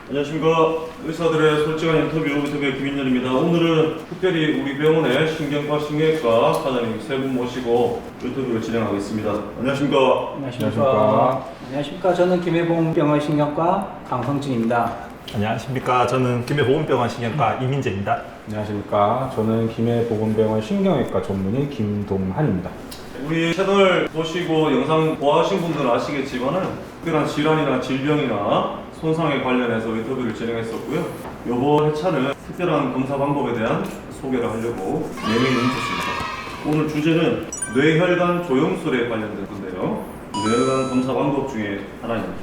안녕하십니까. 의사들의 솔직한 인터뷰의 김인열입니다. 오늘은 특별히 우리 병원의 신경과 신경외과 과장님 세 분 모시고 인터뷰를 진행하겠습니다. 안녕하십니까. 안녕하십니까. 저는 김해보험병원 신경과 강성진입니다. 안녕하십니까. 저는 김해보건병원 신경과 이민재입니다. 안녕하십니까. 저는 김해보건병원 신경외과 전문의 김동한입니다. 우리 채널 보시고 영상 보아하신 분들은 아시겠지만은 특별한 질환이나 질병이나 손상에 관련해서 인터뷰를 진행했었고요. 이번 회차는 특별한 검사 방법에 대한 소개를 하려고 4명이 뭉쳤습니다. 오늘 주제는 뇌혈관 조영술에 관련된 건데요. 뇌혈관 검사 방법 중에 하나입니다.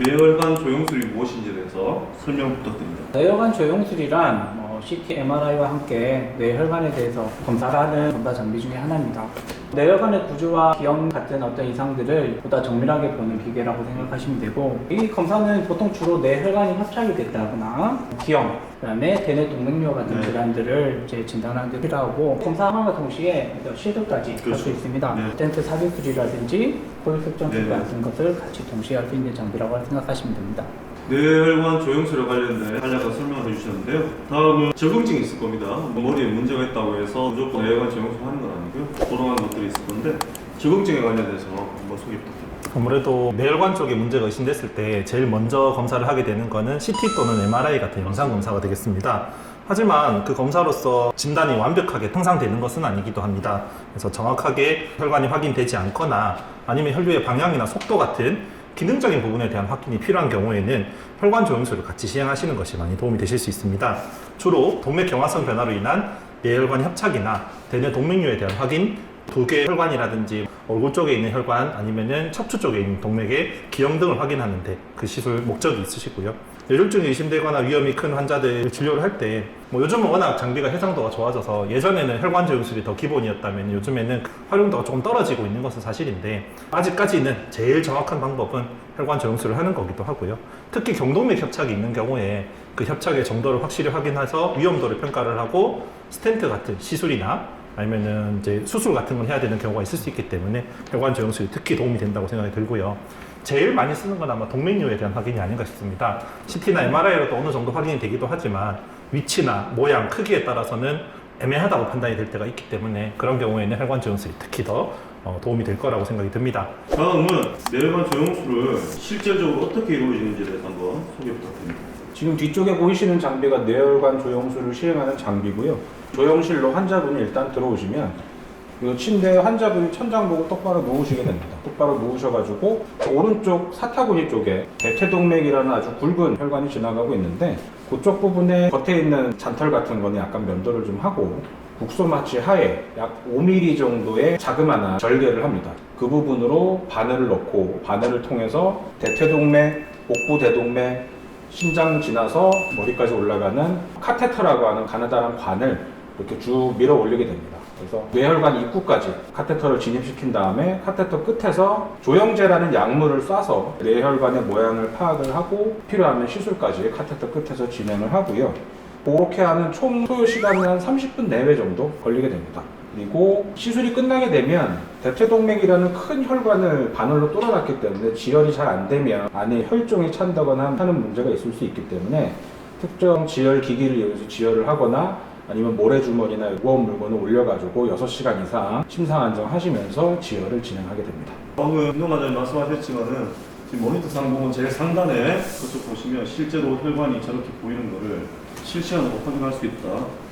뇌혈관 조영술이 무엇인지에 대해서 설명 부탁드립니다. 뇌혈관 조영술이란 CT, MRI와 함께 뇌혈관에 대해서 검사를 하는 검사 장비 중에 하나입니다. 뇌혈관의 구조와 기형 같은 어떤 이상들을 보다 정밀하게 보는 기계라고 생각하시면 되고, 이 검사는 보통 주로 뇌혈관이 협착이 됐다거나 기형, 그다음에 대뇌 동맥류 같은 질환들을 이제 진단하는 데 필요하고, 검사함과 동시에 시도까지 할 수 있습니다. 스텐트 삽입술이라든지 포획습정술 같은 것을 같이 동시에 할 수 있는 장비라고 생각하시면 됩니다. 뇌혈관 조영술에 관련된 간략한 설명을 해주셨는데요. 다음은 적응증이 있을 겁니다. 머리에 문제가 있다고 해서 무조건 뇌혈관 조영술 하는 건 아니고요. 그런 것들이 있을 건데 적응증에 관련해서 한번 소개 부탁드립니다. 아무래도 뇌혈관 쪽에 문제가 의심됐을 때 제일 먼저 검사를 하게 되는 거는 CT 또는 MRI 같은 영상 검사가 되겠습니다. 하지만 그 검사로서 진단이 완벽하게 항상 되는 것은 아니기도 합니다. 그래서 정확하게 혈관이 확인되지 않거나 아니면 혈류의 방향이나 속도 같은 기능적인 부분에 대한 확인이 필요한 경우에는 혈관 조영술을 같이 시행하시는 것이 많이 도움이 되실 수 있습니다. 주로 동맥 경화성 변화로 인한 뇌혈관 협착이나 대뇌 동맥류에 대한 확인, 두 개의 혈관이라든지 얼굴 쪽에 있는 혈관 아니면은 척추 쪽에 있는 동맥의 기형 등을 확인하는데 그 시술 목적이 있으시고요. 뇌졸중이 의심되거나 위험이 큰 환자들 진료를 할 때 요즘은 워낙 장비가 해상도가 좋아져서 예전에는 혈관 조영술이 더 기본이었다면 요즘에는 활용도가 조금 떨어지고 있는 것은 사실인데, 아직까지는 제일 정확한 방법은 혈관 조영술을 하는 거기도 하고요. 특히 경동맥 협착이 있는 경우에 그 협착의 정도를 확실히 확인해서 위험도를 평가를 하고 스텐트 같은 시술이나 아니면은 이제 수술 같은 걸 해야 되는 경우가 있을 수 있기 때문에 혈관 조영술이 특히 도움이 된다고 생각이 들고요. 제일 많이 쓰는 건 아마 동맥류에 대한 확인이 아닌가 싶습니다. CT나 MRI로도 어느 정도 확인이 되기도 하지만 위치나 모양, 크기에 따라서는 애매하다고 판단이 될 때가 있기 때문에 그런 경우에는 혈관 조영술이 특히 더 도움이 될 거라고 생각이 듭니다. 다음은 뇌혈관 조영술을 실질적으로 어떻게 이루어지는지에 대해서 한번 소개 부탁드립니다. 지금 뒤쪽에 보이시는 장비가 뇌혈관 조영술을 시행하는 장비고요. 조영실로 환자분이 일단 들어오시면 이 침대에 환자분이 천장 보고 똑바로 누우시게 됩니다. 똑바로 누우셔가지고 오른쪽 사타구니 쪽에 대퇴동맥이라는 아주 굵은 혈관이 지나가고 있는데, 그쪽 부분에 겉에 있는 잔털 같은 거는 약간 면도를 좀 하고 국소마취 하에 약 5mm 정도의 자그마한 절개를 합니다. 그 부분으로 바늘을 넣고 바늘을 통해서 대퇴동맥, 복부대동맥, 심장 지나서 머리까지 올라가는 카테터라고 하는 가느다란 관을 이렇게 쭉 밀어 올리게 됩니다. 그래서 뇌혈관 입구까지 카테터를 진입시킨 다음에 카테터 끝에서 조영제라는 약물을 쏴서 뇌혈관의 모양을 파악을 하고 필요하면 시술까지 카테터 끝에서 진행을 하고요. 그렇게 하는 총 소요 시간은 한 30분 내외 정도 걸리게 됩니다. 그리고 시술이 끝나게 되면 대퇴동맥이라는 큰 혈관을 바늘로 뚫어놨기 때문에 지혈이 잘 안 되면 안에 혈종이 찬다거나 하는 문제가 있을 수 있기 때문에 특정 지혈 기기를 이용해서 지혈을 하거나 아니면 모래주머니나 무거운 물건을 올려가지고 6시간 이상 심상 안정하시면서 지혈을 진행하게 됩니다. 방금 운동관장님 말씀하셨지만은 지금 모니터상 보면 제일 상단에 그쪽 보시면 실제로 혈관이 저렇게 보이는 거를 실시간으로 확인할 수 있다.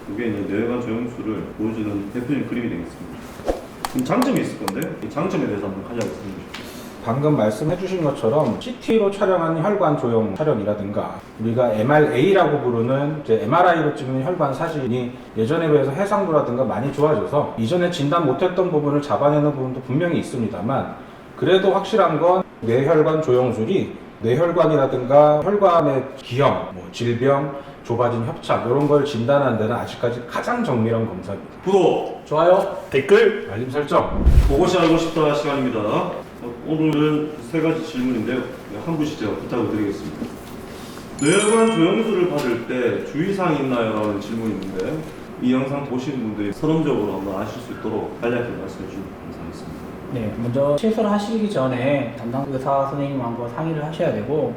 그게 이제 뇌혈관 조영술을 보여주는 대표적인 그림이 되겠습니다. 그럼 장점이 있을 건데 이 장점에 대해서 한번 간략하게 설명해 주십시오. 방금 말씀해 주신 것처럼 CT로 촬영한 혈관 조형 촬영이라든가 우리가 MRA라고 부르는 이제 MRI로 찍는 혈관 사진이 예전에 비해서 해상도라든가 많이 좋아져서 이전에 진단 못했던 부분을 잡아내는 부분도 분명히 있습니다만, 그래도 확실한 건 뇌혈관 조영술이 뇌혈관이라든가 혈관의 기형, 질병, 좁아진 협착 이런 걸 진단하는 데는 아직까지 가장 정밀한 검사입니다. 구독, 좋아요. 댓글, 알림 설정. 그것이 알고 싶다 시간입니다. 오늘은 3가지 질문인데요. 한 분씩 제가 부탁을 드리겠습니다. 뇌혈관 조영술을 받을 때 주의사항이 있나요? 라는 질문이 있는데 이 영상 보시는 분들이 서론적으로 한번 아실 수 있도록 간략히 말씀해 주시면 감사하겠습니다. 네, 먼저 시술하시기 전에 담당 의사 선생님과 한번 상의를 하셔야 되고,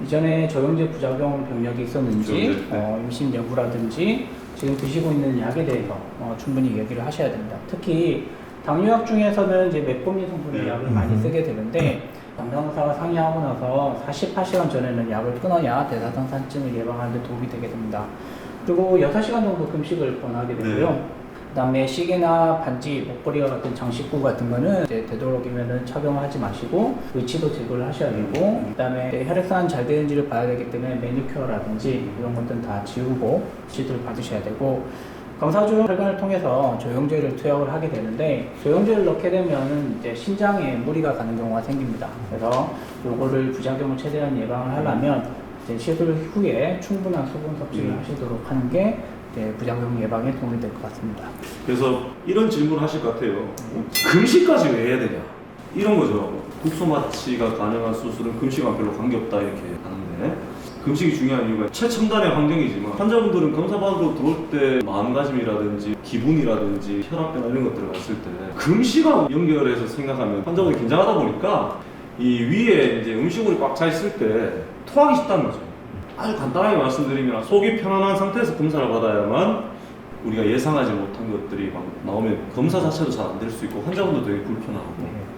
이전에 조영제 부작용 병력이 있었는지, 조영제, 네. 임신 여부라든지 지금 드시고 있는 약에 대해서 충분히 얘기를 하셔야 됩니다. 특히 당뇨약 중에서는 이제 메포민 성분의 네. 약을 많이 쓰게 되는데 담당사가 상의하고 나서 48시간 전에는 약을 끊어야 대사증산증을 예방하는 데 도움이 되게 됩니다. 그리고 6시간 정도 금식을 권하게 되고요. 네. 그다음에 시계나 반지, 목걸이와 같은 장식구 같은 거는 이제 되도록이면은 착용하지 마시고 의치도 제거를 하셔야 되고, 그다음에 혈액순환 잘 되는지를 봐야 되기 때문에 매니큐어라든지 이런 것들은 다 지우고 지도를 받으셔야 되고, 검사 중 혈관을 통해서 조영제를 투약을 하게 되는데 조영제를 넣게 되면 이제 신장에 무리가 가는 경우가 생깁니다. 그래서 요거를 부작용을 최대한 예방을 하려면 이제 시술 후에 충분한 수분 섭취를 하시도록 하는 게 부작용 예방에 도움이 될 것 같습니다. 그래서 이런 질문을 하실 것 같아요. 금식까지 왜 해야 되냐? 이런 거죠. 국소 마취가 가능한 수술은 금식과 별로 관계없다 이렇게 하는데, 금식이 중요한 이유가 최첨단의 환경이지만 환자분들은 검사받으러 들어올 때 마음가짐이라든지 기분이라든지 혈압변화 이런 것들을 봤을 때 금식하고 연결해서 생각하면 환자분이 긴장하다 보니까 이 위에 이제 음식물이 꽉 차 있을 때 토하기 쉽다는 거죠. 아주 간단하게 말씀드리면 속이 편안한 상태에서 검사를 받아야만 우리가 예상하지 못한 것들이 막 나오면 검사 자체도 잘 안 될 수 있고 환자분도 되게 불편하고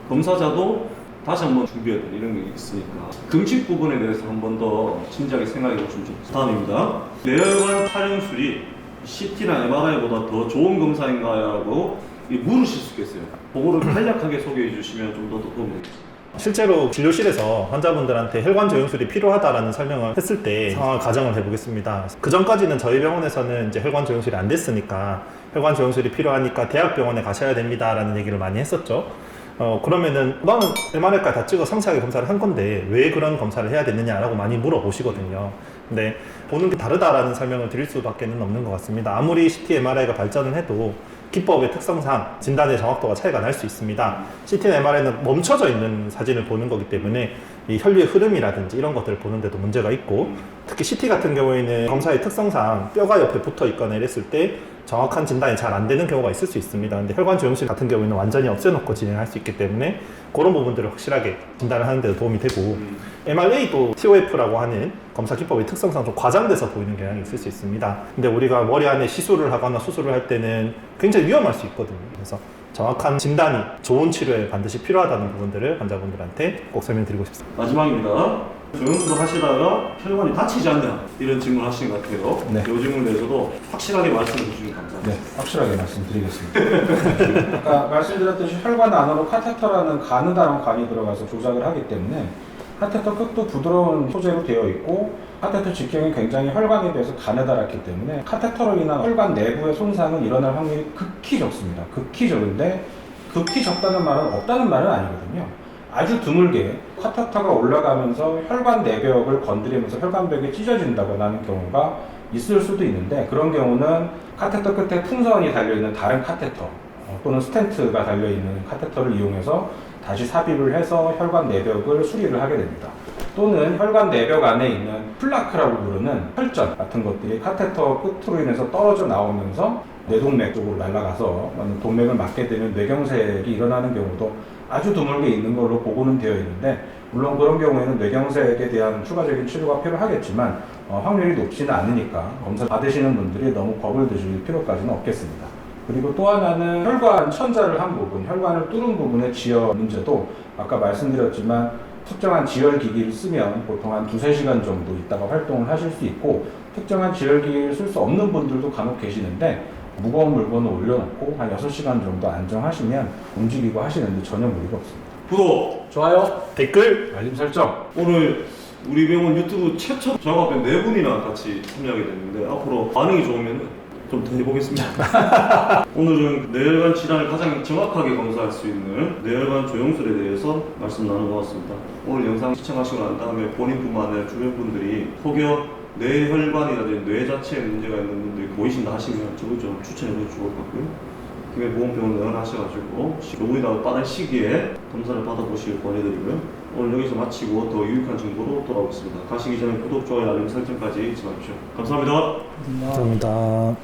검사자도 다시 한번 준비해야 되는 이런 게 있으니까 금식 부분에 대해서 한 번 더 진지하게 생각해 보시면 좋겠습니다. 다음입니다. 뇌혈관 촬영술이 CT나 MRI보다 더 좋은 검사인가요? 물으실 수 있겠어요. 그거를 간략하게 소개해 주시면 좀 더 도움이 되겠습니다. 실제로 진료실에서 환자분들한테 혈관 조영술이 필요하다라는 설명을 했을 때 상황을 가정을 해보겠습니다. 그 전까지는 저희 병원에서는 이제 혈관 조영술이 안 됐으니까 혈관 조영술이 필요하니까 대학병원에 가셔야 됩니다라는 얘기를 많이 했었죠. 그러면은 너는 MRI까지 다 찍어 상세하게 검사를 한 건데 왜 그런 검사를 해야 되느냐라고 많이 물어보시거든요. 근데 보는 게 다르다라는 설명을 드릴 수밖에 없는 것 같습니다. 아무리 CT, MRI가 발전을 해도 기법의 특성상 진단의 정확도가 차이가 날 수 있습니다. CT나 MRI는 멈춰져 있는 사진을 보는 거기 때문에 이 혈류의 흐름이라든지 이런 것들을 보는데도 문제가 있고, 특히 CT 같은 경우에는 검사의 특성상 뼈가 옆에 붙어 있거나 이랬을 때 정확한 진단이 잘 안 되는 경우가 있을 수 있습니다. 근데 혈관 조영술 같은 경우에는 완전히 없애놓고 진행할 수 있기 때문에 그런 부분들을 확실하게 진단을 하는 데도 도움이 되고, MRA도 TOF라고 하는 검사 기법의 특성상 좀 과장돼서 보이는 경향이 있을 수 있습니다. 근데 우리가 머리 안에 시술을 하거나 수술을 할 때는 굉장히 위험할 수 있거든요. 그래서 정확한 진단이 좋은 치료에 반드시 필요하다는 부분들을 환자분들한테 꼭 설명드리고 싶습니다. 마지막입니다. 조영술 하시다가 혈관이 다치지 않냐 이런 질문 하시는 것 같아요. 네. 이 질문에 대해서도 확실하게 말씀해 주시면 감사합니다. 네, 확실하게 말씀드리겠습니다. 아까 말씀드렸듯이 혈관 안으로 카테터라는 가느다란 관이 들어가서 조작을 하기 때문에 카테터 끝도 부드러운 소재로 되어 있고 카테터 직경이 굉장히 혈관에 비해서 가느다랗기 때문에 카테터로 인한 혈관 내부의 손상은 일어날 확률이 극히 적습니다. 극히 적은데 극히 적다는 말은 없다는 말은 아니거든요. 아주 드물게 카테터가 올라가면서 혈관 내벽을 건드리면서 혈관벽이 찢어진다거나 하는 경우가 있을 수도 있는데, 그런 경우는 카테터 끝에 풍선이 달려있는 다른 카테터 또는 스텐트가 달려있는 카테터를 이용해서 다시 삽입을 해서 혈관 내벽을 수리를 하게 됩니다. 또는 혈관 내벽 안에 있는 플라크라고 부르는 혈전 같은 것들이 카테터 끝으로 인해서 떨어져 나오면서 뇌동맥 쪽으로 날아가서 동맥을 막게 되면 뇌경색이 일어나는 경우도 아주 드물게 있는 걸로 보고는 되어 있는데, 물론 그런 경우에는 뇌경색에 대한 추가적인 치료가 필요하겠지만 확률이 높지는 않으니까 검사 받으시는 분들이 너무 겁을 드실 필요까지는 없겠습니다. 그리고 또 하나는 혈관 천자를 한 부분, 혈관을 뚫은 부분의 지혈 문제도 아까 말씀드렸지만 특정한 지혈 기기를 쓰면 보통 한 2-3시간 정도 있다가 활동을 하실 수 있고, 특정한 지혈 기기를 쓸 수 없는 분들도 간혹 계시는데 무거운 물건을 올려놓고 한 6시간 정도 안정하시면 움직이고 하시는데 전혀 무리가 없습니다. 구독! 좋아요. 댓글 알림 설정! 오늘 우리 병원 유튜브 최초 저하고 4분이나 같이 참여하게 됐는데 앞으로 반응이 좋으면 좀 더 해보겠습니다. 오늘은 뇌혈관 질환을 가장 정확하게 검사할 수 있는 뇌혈관 조영술에 대해서 말씀 나눠보았습니다. 오늘 영상 시청하시고 난 다음에 본인뿐만 아니라 주변 분들이 혹여 뇌혈관이라든지 뇌 자체에 문제가 있는 분들이 보이신다 하시면 저도 좀 추천해도 좋을 것 같고요. 김해보건병원 내원하셔가지고 조금이라도 빠른 시기에 검사를 받아보시길 권해드리고요. 오늘 여기서 마치고 더 유익한 정보로 돌아오겠습니다. 가시기 전에 구독, 좋아요, 알림 설정까지 잊지 마십시오. 감사합니다. 감사합니다.